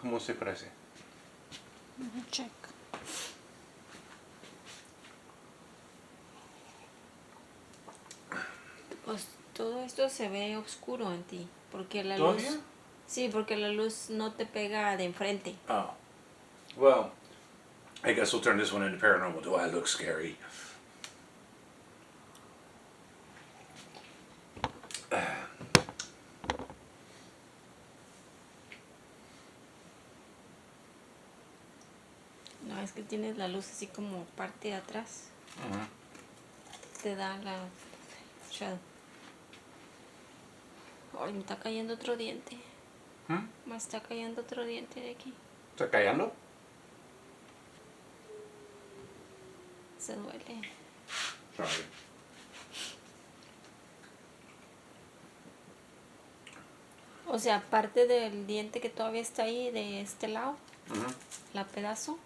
¿Cómo se parece? Check. Pues todo esto se ve oscuro en ti, porque la ¿Todavía? luz... Sí, porque la luz no te pega de enfrente. Oh. Well, I guess we'll turn this one into paranormal. Do I look scary? No, es que tienes la luz así como parte de atrás. Te da la shadow. Ay, me está cayendo otro diente. Me está cayendo otro diente de aquí. ¿Está callando? Se duele. Sorry. O sea, parte del diente que todavía está ahí de este lado, la pedazo,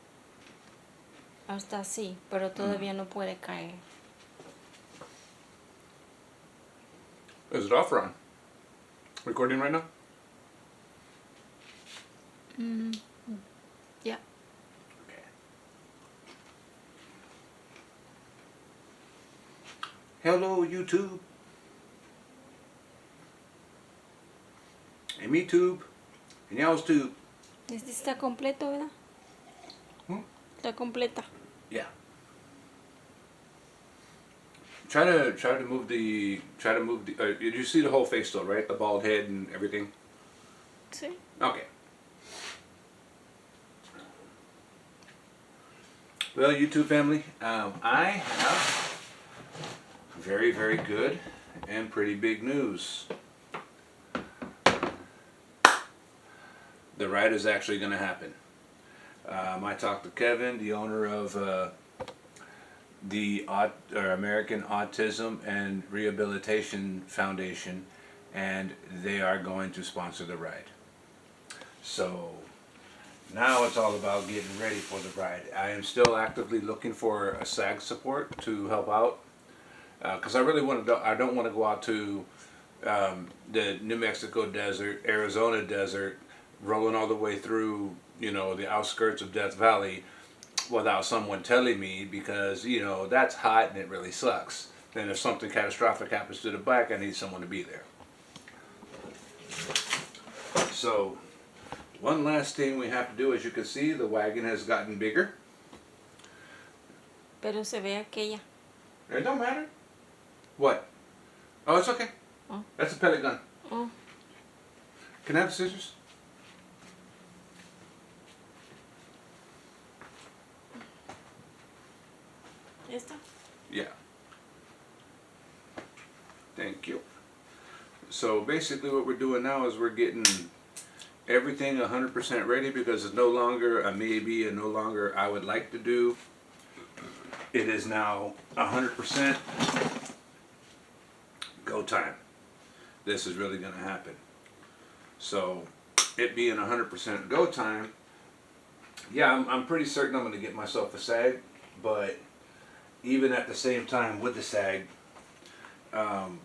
hasta así, pero todavía no puede caer. Is it off or on? Recording right now? Ya. Okay. Hello, YouTube. And me tube. And y'all's tube. Este está completo, ¿verdad? Está completa. Yeah. Try to move the. Did you see the whole face though, right? The bald head and everything. Sí. Okay. Well, YouTube family, I have very, very good and pretty big news. The ride is actually going to happen. I talked to Kevin, the owner of the American Autism and Rehabilitation Foundation, and they are going to sponsor the ride. So now it's all about getting ready for the ride. I am still actively looking for a SAG support to help out because I really want to. I don't want to go out to the New Mexico desert, Arizona desert, rolling all the way through, the outskirts of Death Valley without someone telling me, because that's hot and it really sucks. Then if something catastrophic happens to the bike, I need someone to be there. So one last thing we have to do, as you can see, the wagon has gotten bigger. Pero se ve aquella. It don't matter. What? Oh, it's okay. Oh. That's a pellet gun. Oh. Can I have the scissors? ¿Esta? Yeah. Thank you. So basically what we're doing now is we're getting everything 100% ready, because it's no longer a maybe and no longer I would like to do. It is now 100% go time. This is really going to happen. So it being 100% go time, yeah, I'm pretty certain I'm going to get myself a SAG, but even at the same time with the SAG, I'm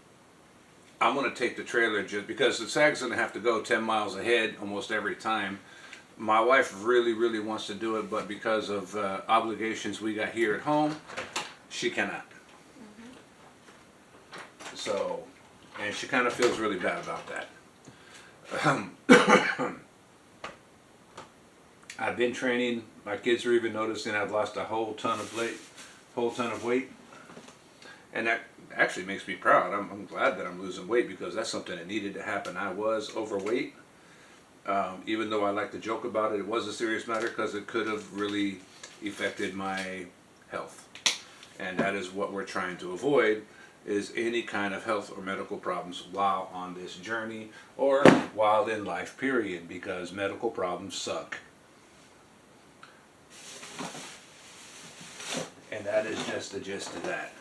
going to take the trailer, just because the SAG's going to have to go 10 miles ahead almost every time. My wife really, really wants to do it, but because of obligations we got here at home, she cannot. So, and she kind of feels really bad about that. I've been training. My kids are even noticing I've lost a whole ton of weight, and that actually makes me proud. I'm glad that I'm losing weight, because that's something that needed to happen. I was overweight. Even though I like to joke about it, it was a serious matter, because it could have really affected my health. And that is what we're trying to avoid, is any kind of health or medical problems while on this journey, or while in life, period, because medical problems suck. And that is just the gist of that.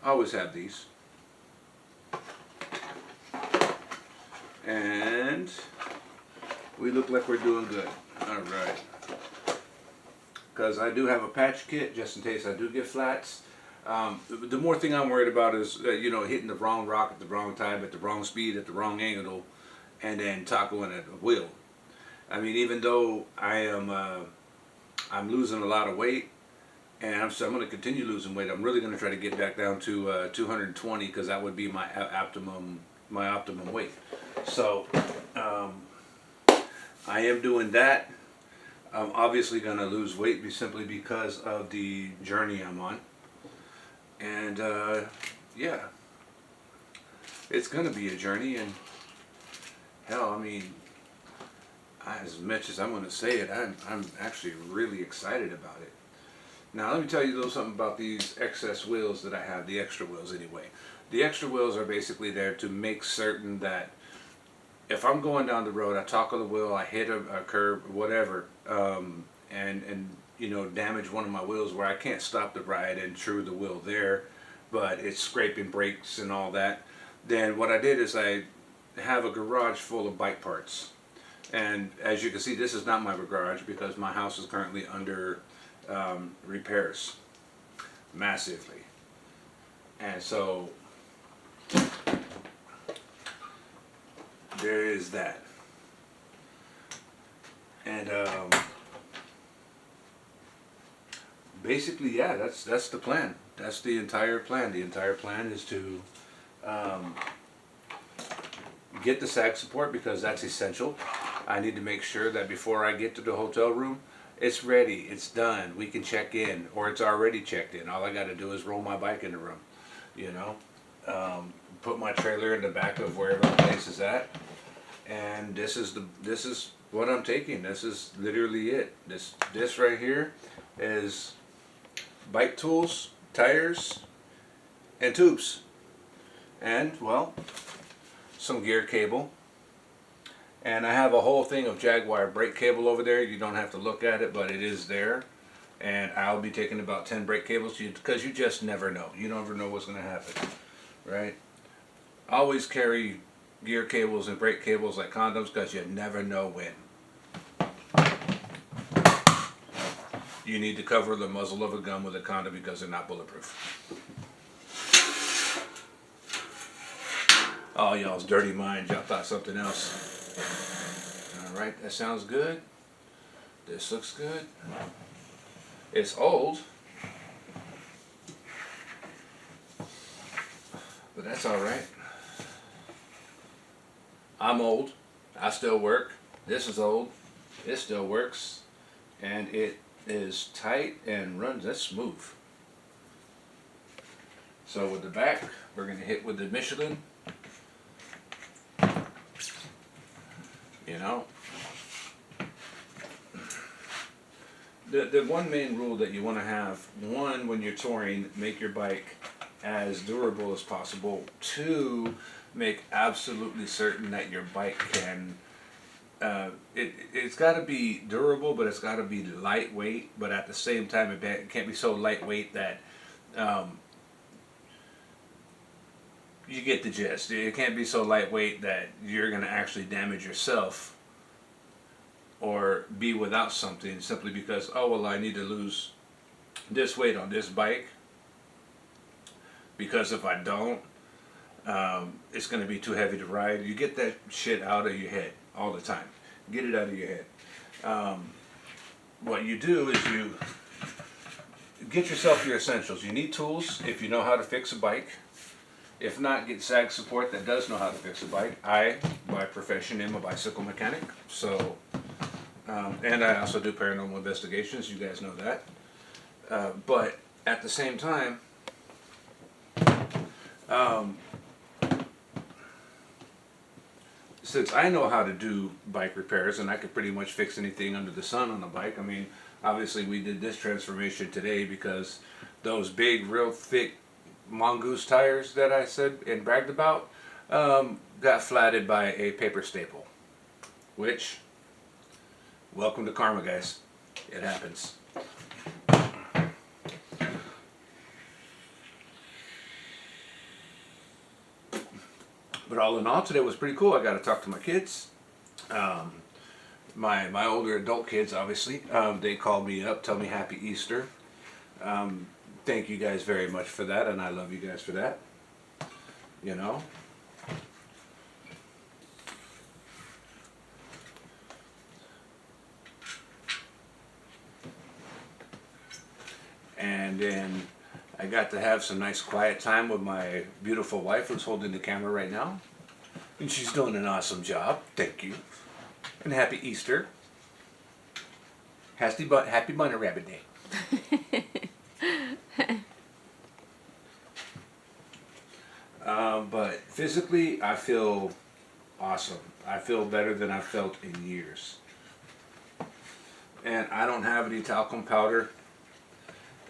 I always have these. And we look like we're doing good. Alright. Because I do have a patch kit, just in case I do get flats. The more thing I'm worried about is hitting the wrong rock at the wrong time, at the wrong speed, at the wrong angle, and then tacoing at a wheel. I mean, even though I'm losing a lot of weight, and I'm going to continue losing weight. I'm really going to try to get back down to 220 because that would be my optimum weight. So I am doing that. I'm obviously going to lose weight simply because of the journey I'm on. And yeah, it's going to be a journey. And hell, I mean, as much as I'm going to say it, I'm actually really excited about it. Now let me tell you a little something about these excess wheels that I have, the extra wheels anyway. The extra wheels are basically there to make certain that if I'm going down the road, I tackle the wheel, I hit a curb, whatever, and damage one of my wheels where I can't stop the ride and true the wheel there, but it's scraping brakes and all that, then what I did is I have a garage full of bike parts. And as you can see, this is not my garage because my house is currently under repairs massively. And so there is that. And basically, yeah, that's the plan. That's the entire plan. The entire plan is to get the sag support because that's essential. I need to make sure that before I get to the hotel room, it's ready, it's done, we can check in, or it's already checked in. All I got to do is roll my bike in the room, put my trailer in the back of wherever the place is at, and this is what I'm taking. This is literally it. This right here is bike tools, tires, and tubes, and well, some gear cable. And I have a whole thing of Jaguar brake cable over there. You don't have to look at it, but it is there. And I'll be taking about 10 brake cables because you just never know. You never know what's going to happen, right? Always carry gear cables and brake cables like condoms because you never know when. You need to cover the muzzle of a gun with a condom because they're not bulletproof. Oh, y'all's dirty minds. Y'all thought something else. Alright, that sounds good. This looks good. It's old, but that's alright. I'm old. I still work. This is old. It still works. And it is tight and runs. That's smooth. So with the back, we're going to hit with the Michelin. The one main rule that you want to have, one, when you're touring, make your bike as durable as possible. Two, make absolutely certain that your bike can, it's got to be durable, but it's got to be lightweight, but at the same time it can't be so lightweight that you get the gist. It can't be so lightweight that you're going to actually damage yourself or be without something simply because, oh, well, I need to lose this weight on this bike because if I don't, it's going to be too heavy to ride. You get that shit out of your head all the time. Get it out of your head. What you do is you get yourself your essentials. You need tools if you know how to fix a bike. If not, get sag support that does know how to fix a bike. I, by profession, am a bicycle mechanic, so and I also do paranormal investigations. You guys know that. But at the same time, since I know how to do bike repairs and I could pretty much fix anything under the sun on a bike. I mean, obviously we did this transformation today because those big, real thick mongoose tires that I said and bragged about got flatted by a paper staple, which, welcome to karma, guys. It happens. But all in all, today was pretty cool. I got to talk to my kids. My older adult kids, obviously, they called me up, tell me Happy Easter. thank you guys very much for that, and I love you guys for that. You know. And then I got to have some nice quiet time with my beautiful wife who's holding the camera right now. And she's doing an awesome job. Thank you. And happy Easter. Happy Bunny Rabbit Day. But physically, I feel awesome. I feel better than I've felt in years. And I don't have any talcum powder.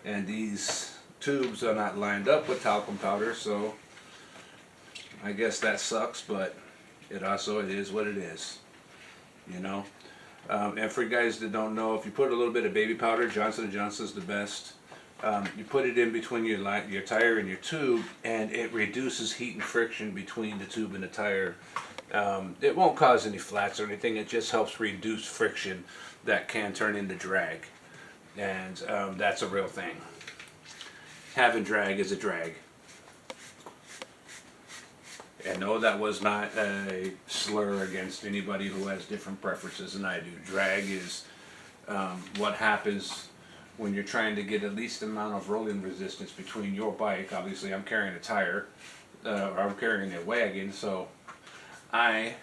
And these tubes are not lined up with talcum powder, so I guess that sucks, but it is what it is, you know. And for you guys that don't know, if you put a little bit of baby powder, Johnson & Johnson's the best. You put it in between your tire and your tube, and it reduces heat and friction between the tube and the tire. It won't cause any flats or anything. It just helps reduce friction that can turn into drag. And that's a real thing. Having drag is a drag. And no, that was not a slur against anybody who has different preferences than I do. Drag is what happens when you're trying to get the least amount of rolling resistance between your bike. Obviously, I'm carrying a tire, or I'm carrying a wagon, so I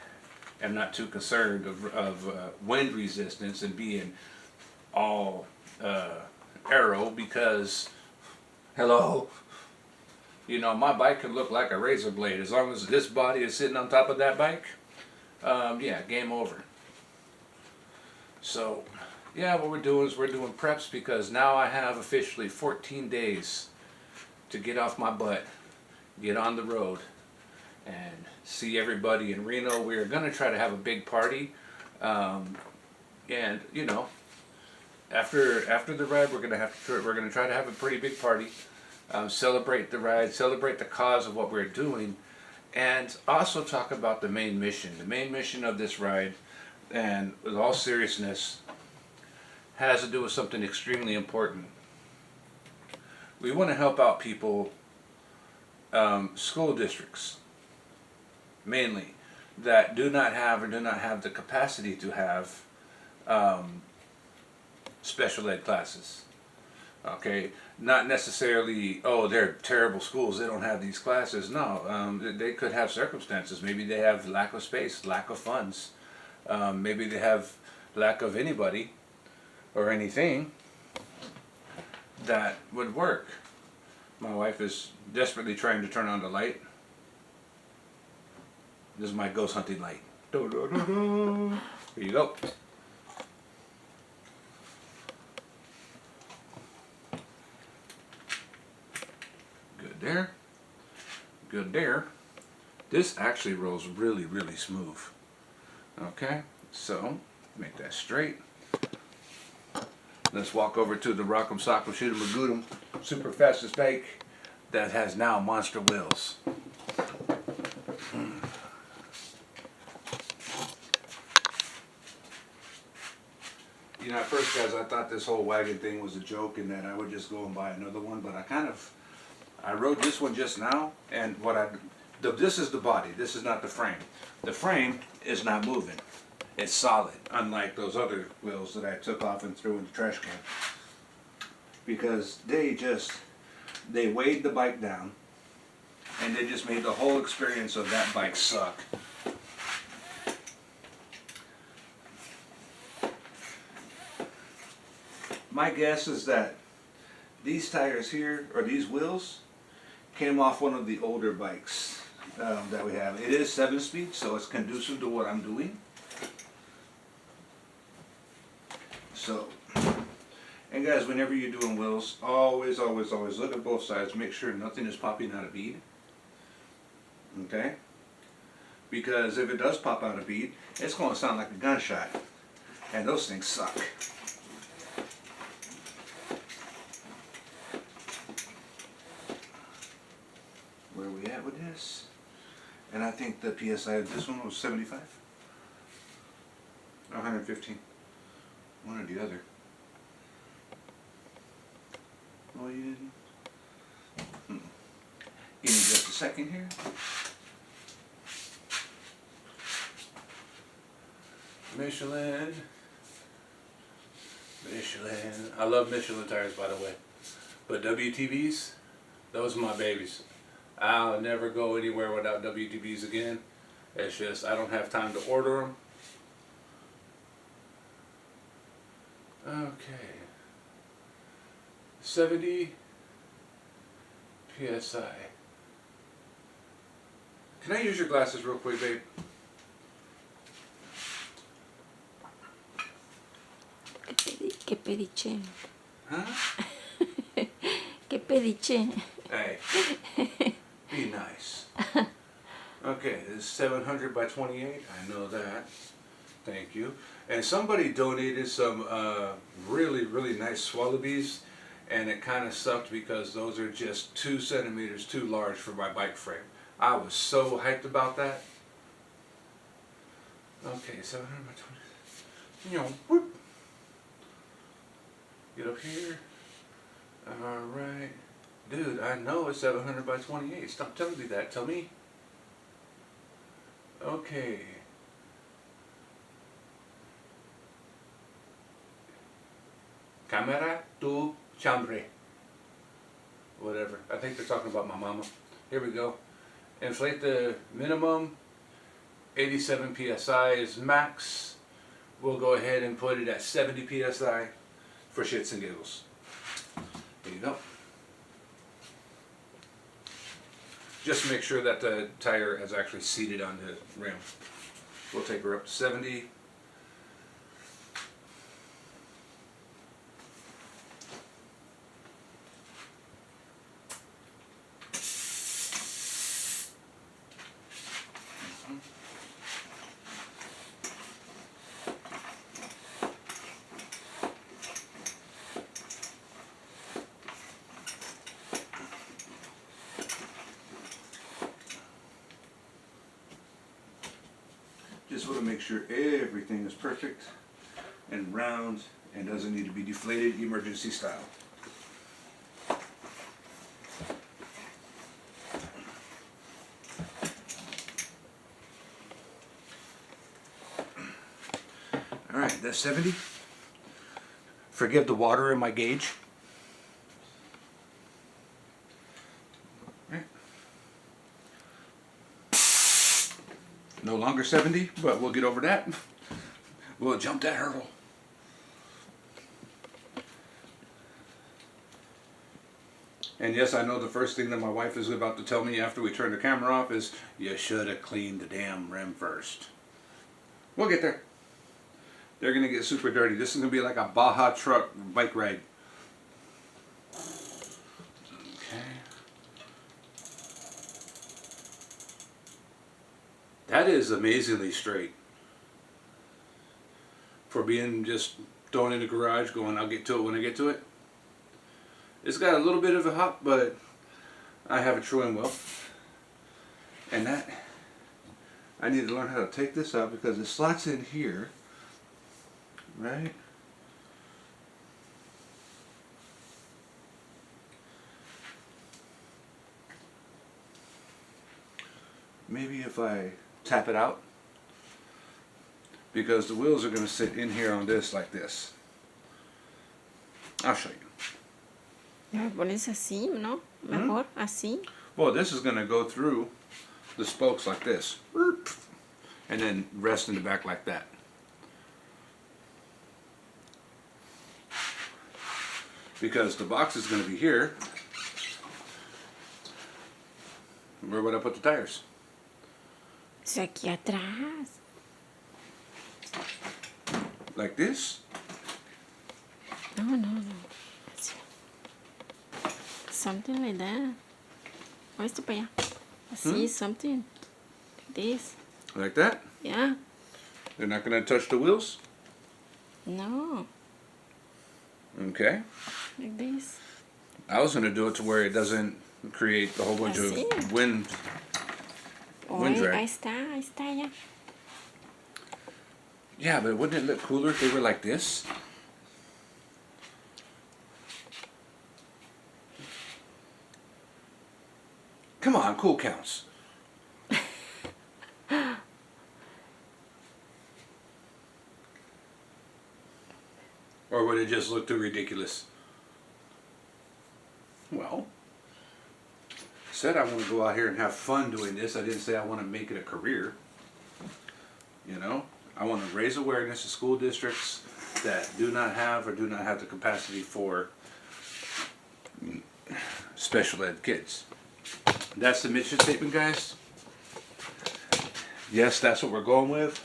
am not too concerned of wind resistance and being all arrow, because hello, you know, my bike could look like a razor blade as long as this body is sitting on top of that bike. Yeah, game over. So yeah, what we're doing is we're doing preps, because now I have officially 14 days to get off my butt, get on the road, and see everybody in Reno. We're gonna try to have a big party, and you know, after the ride, we're gonna try to have a pretty big party, celebrate the ride, celebrate the cause of what we're doing, and also talk about the main mission. The main mission of this ride, and with all seriousness, has to do with something extremely important. We want to help out people, school districts, mainly, that do not have the capacity to have special ed classes. Okay, not necessarily, oh, they're terrible schools, they don't have these classes. No, they could have circumstances. Maybe they have lack of space, lack of funds. Maybe they have lack of anybody or anything that would work. My wife is desperately trying to turn on the light. This is my ghost hunting light. Here you go. Good there. Good there. This actually rolls really, really smooth. Okay, so make that straight. Let's walk over to the Rock'em Sock'em Shoot'em Magoot'em super fastest bike that has now monster wheels. You know, at first, guys, I thought this whole wagon thing was a joke and that I would just go and buy another one, but I rode this one just now, and this is the body, this is not the frame. The frame is not moving. It's solid, unlike those other wheels that I took off and threw in the trash can. Because they weighed the bike down, and they just made the whole experience of that bike suck. My guess is that these tires here, or these wheels, came off one of the older bikes that we have. It is 7-speed, so it's conducive to what I'm doing. So, and guys, whenever you're doing wheels, always, always, always look at both sides. Make sure nothing is popping out of bead. Okay? Because if it does pop out a bead, it's going to sound like a gunshot. And those things suck. Where are we at with this? And I think the PSI of this one was 75? 115. One or the other. Oh, you didn't? Give me just a second here. Michelin. I love Michelin tires, by the way. But WTVs, those are my babies. I'll never go anywhere without WTVs again. It's just, I don't have time to order them. Okay. 70 PSI. Can I use your glasses real quick, babe? ¿Qué pediche? Huh? ¿Qué pediche? Hey, be nice. Okay, this is 700 by 28. I know that. Thank you. And somebody donated some really, really nice Swallabies, and it kind of sucked because those are just 2 centimeters too large for my bike frame. I was so hyped about that. Okay, 700 by 20. You know, whoop. Get up here. Alright. Dude, I know it's 700 by 28. Stop telling me that. Tell me. Okay. Camera tu chambre. Whatever. I think they're talking about my mama. Here we go. Inflate the minimum. 87 PSI is max. We'll go ahead and put it at 70 PSI for shits and giggles. There you go. Just make sure that the tire is actually seated on the rim. We'll take her up to 70. Just want to make sure everything is perfect and round and doesn't need to be deflated emergency style. Alright, that's 70. Forgive the water in my gauge. No longer 70, but we'll get over that. We'll jump that hurdle. And yes, I know the first thing that my wife is about to tell me after we turn the camera off is, you should have cleaned the damn rim first. We'll get there. They're going to get super dirty. This is going to be like a Baja truck bike ride. That is amazingly straight for being just thrown in the garage going, I'll get to it when I get to it. It's got a little bit of a hop, but I have a true wheel. And that, I need to learn how to take this out because it slots in here, right? Maybe if I tap it out, because the wheels are going to sit in here on this like this. I'll show you. Lo pones así, ¿no? Mejor así. Well, this is going to go through the spokes like this, and then rest in the back like that. Because the box is going to be here. Where would I put the tires? Es aquí atrás. Like this? No. Así. Something like that. O esto para allá. Así, something. Like this. Like that? Yeah. They're not going to touch the wheels? No. Okay. Like this. I was going to do it to where it doesn't create a whole bunch of wind drag. Ahí está ya. Yeah, but wouldn't it look cooler if they were like this? Come on, cool counts. Or would it just look too ridiculous? Well, I said I want to go out here and have fun doing this. I didn't say I want to make it a career. You know, I want to raise awareness to school districts that do not have the capacity for special ed kids. That's the mission statement, guys. Yes, that's what we're going with.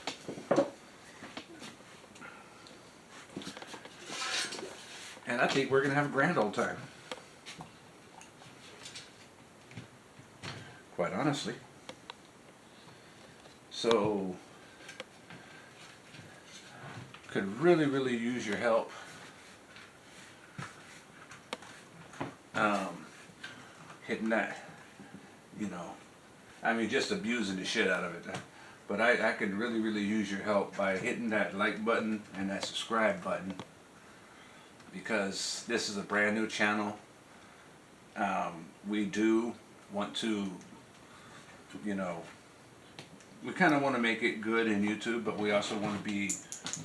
And I think we're going to have a grand old time. Quite honestly. So, could really use your help. Hitting that, you know, I mean, just abusing the shit out of it. But I could really use your help by hitting that like button and that subscribe button, because this is a brand new channel. We do want to, you know, we kind of want to make it good in YouTube, but we also want to be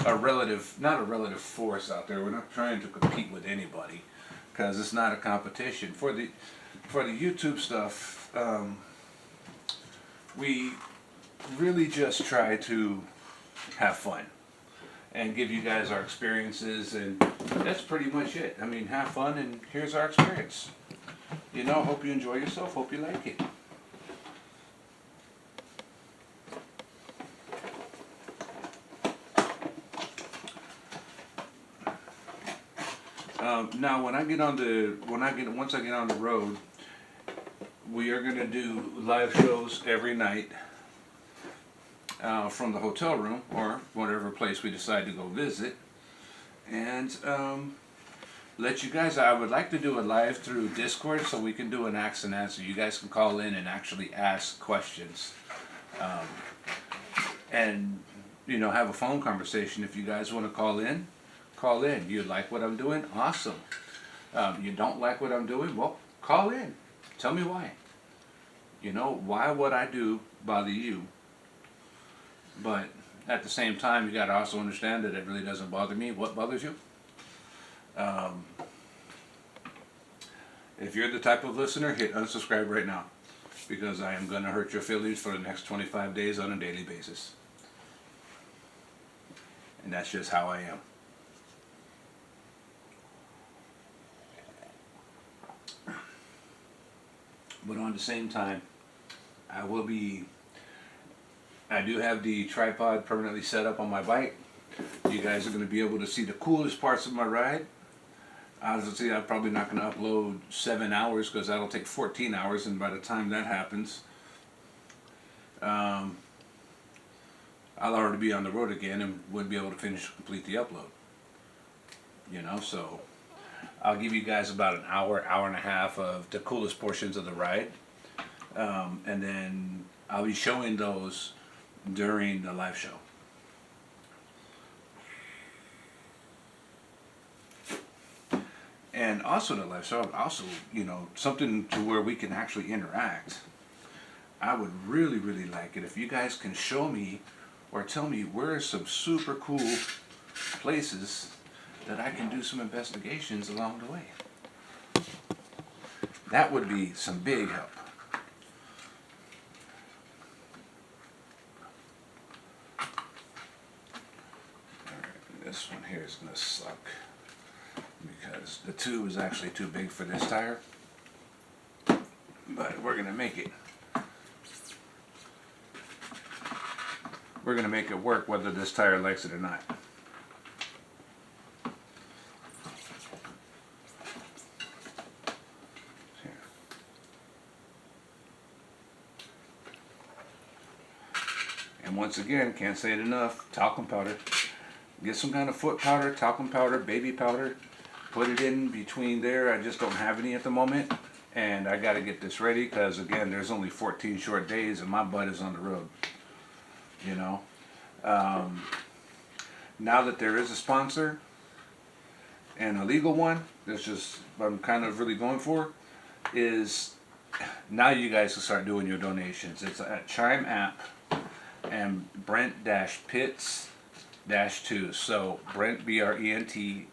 a relative, not a relative force out there. We're not trying to compete with anybody, because it's not a competition. For the YouTube stuff, we really just try to have fun and give you guys our experiences, and that's pretty much it. I mean, have fun, and here's our experience. You know, hope you enjoy yourself, hope you like it. Now, once I get on the road, we are going to do live shows every night from the hotel room or whatever place we decide to go visit, and let you guys. I would like to do it live through Discord, so we can do an ask and answer. You guys can call in and actually ask questions, and you know, have a phone conversation. If you guys want to call in. Call in. You like what I'm doing? Awesome. You don't like what I'm doing? Well, call in. Tell me why. You know, why would I do bother you? But at the same time, you got to also understand that it really doesn't bother me. What bothers you? If you're the type of listener, hit unsubscribe right now, because I am going to hurt your feelings for the next 25 days on a daily basis. And that's just how I am. But on the same time, I do have the tripod permanently set up on my bike. You guys are going to be able to see the coolest parts of my ride. Obviously, I'm probably not going to upload 7 hours, because that'll take 14 hours, and by the time that happens, I'll already be on the road again and wouldn't be able to complete the upload. You know, so I'll give you guys about an hour and a half of the coolest portions of the ride, and then I'll be showing those during the live show. And also the live show, also, you know, something to where we can actually interact. I would really like it if you guys can show me or tell me where are some super cool places that I can do some investigations along the way. That would be some big help. Alright, this one here is going to suck, because the tube is actually too big for this tire. But we're going to make it. We're going to make it work whether this tire likes it or not. And once again, can't say it enough, talcum powder. Get some kind of foot powder, talcum powder, baby powder. Put it in between there. I just don't have any at the moment. And I got to get this ready, because again, there's only 14 short days and my butt is on the road. You know, now that there is a sponsor and a legal one, that's just what I'm kind of really going for, is now you guys can start doing your donations. It's at Chime app and Brent-Pitts-2. So Brent, B-R-E-N-T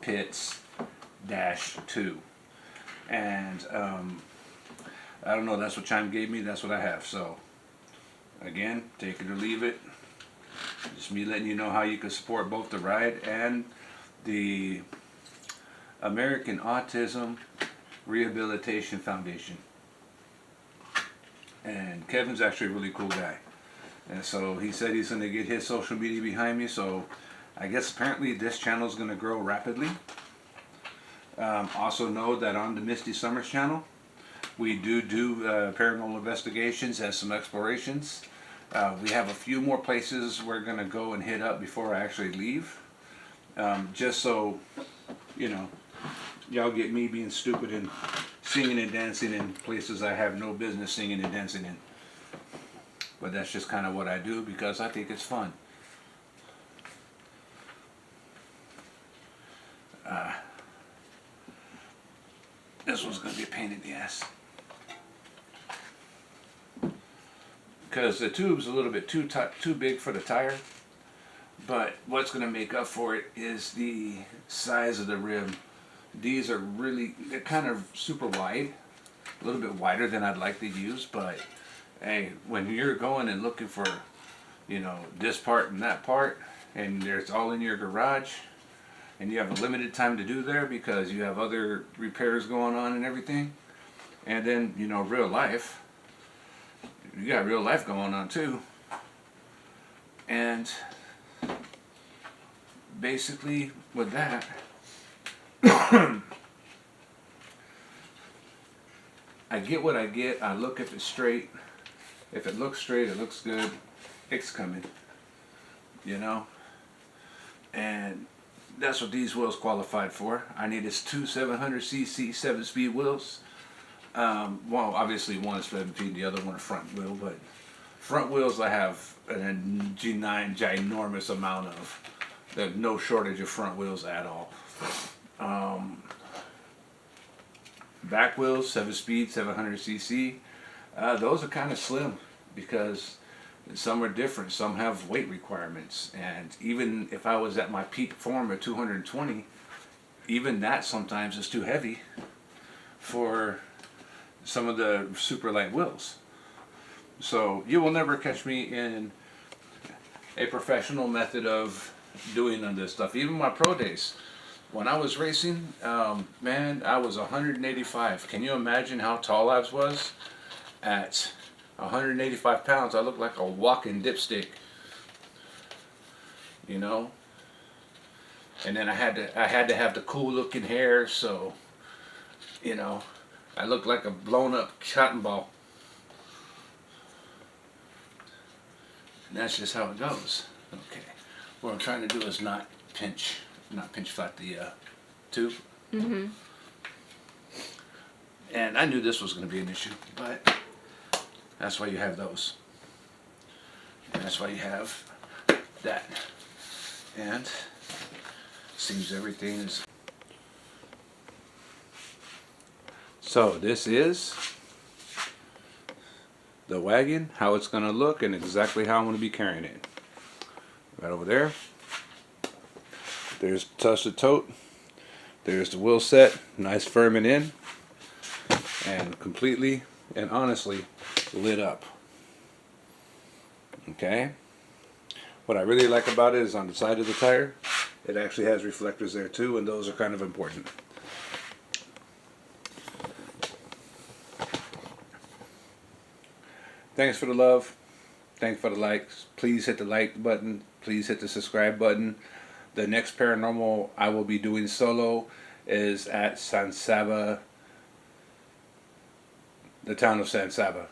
Pitts-2. And I don't know, that's what Chime gave me, that's what I have. So again, take it or leave it. Just me letting you know how you can support both the ride and the American Autism Rehabilitation Foundation. And Kevin's actually a really cool guy. And so he said he's going to get his social media behind me. So I guess apparently this channel is going to grow rapidly. Also know that on the Misty Summers channel, we do paranormal investigations and some explorations. We have a few more places we're going to go and hit up before I actually leave. Just so, you know, y'all get me being stupid and singing and dancing in places I have no business singing and dancing in. But that's just kind of what I do because I think it's fun. This one's going to be a pain in the ass. Because the tube's a little bit too big for the tire. But what's going to make up for it is the size of the rim. These are they're kind of super wide. A little bit wider than I'd like to use. But hey, when you're going and looking for, you know, this part and that part, and it's all in your garage, and you have a limited time to do there because you have other repairs going on and everything, and then, you know, real life, you got real life going on too, and basically with that, I get what I get. I look if it's straight. If it looks straight, it looks good, it's coming, you know. And that's what these wheels qualified for. I needed two 700cc 7-speed wheels. Well, obviously one is 7 feet, the other one a front wheel, but front wheels I have a ginormous amount of. There's no shortage of front wheels at all. Back wheels, 7-speed, 700cc. Those are kind of slim because some are different. Some have weight requirements, and even if I was at my peak form of 220, even that sometimes is too heavy for some of the super light wheels. So you will never catch me in a professional method of doing on this stuff. Even my pro days, when I was racing, man, I was 185. Can you imagine how tall I was? At 185 pounds, I looked like a walking dipstick, you know. And then I had to have the cool looking hair, so, you know, I looked like a blown up cotton ball. And that's just how it goes. Okay, what I'm trying to do is not pinch flat the tube. Mm-hmm. And I knew this was going to be an issue, but that's why you have those. And that's why you have that. And seems everything is. So this is the wagon, how it's going to look, and exactly how I'm going to be carrying it. Right over there. There's touch the tote. There's the wheel set, nice firming in, and completely and honestly lit up. Okay. What I really like about it is on the side of the tire, it actually has reflectors there too, and those are kind of important. Thanks for the love. Thanks for the likes. Please hit the like button. Please hit the subscribe button. The next paranormal I will be doing solo is at San Saba, the town of San Saba.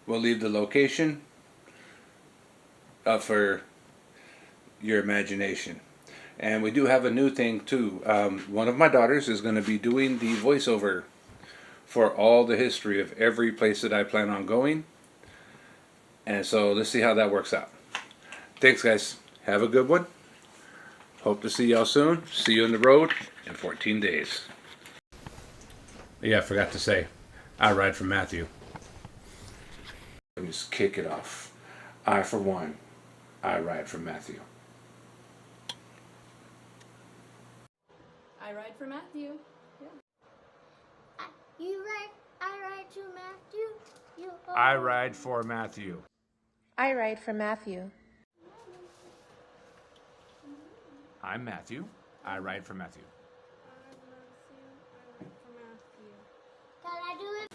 We'll leave the location up for your imagination. And we do have a new thing too. One of my daughters is going to be doing the voiceover for all the history of every place that I plan on going. And so let's see how that works out. Thanks guys. Have a good one. Hope to see y'all soon. See you on the road in 14 days. Yeah, I forgot to say. I ride for Matthew. Just kick it off. I, for one, I ride for Matthew. I ride for Matthew. I ride to Matthew. I ride for Matthew. I ride for Matthew. I'm Matthew. I ride for Matthew. Can I do it?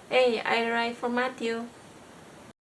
Hey, I ride for Matthew.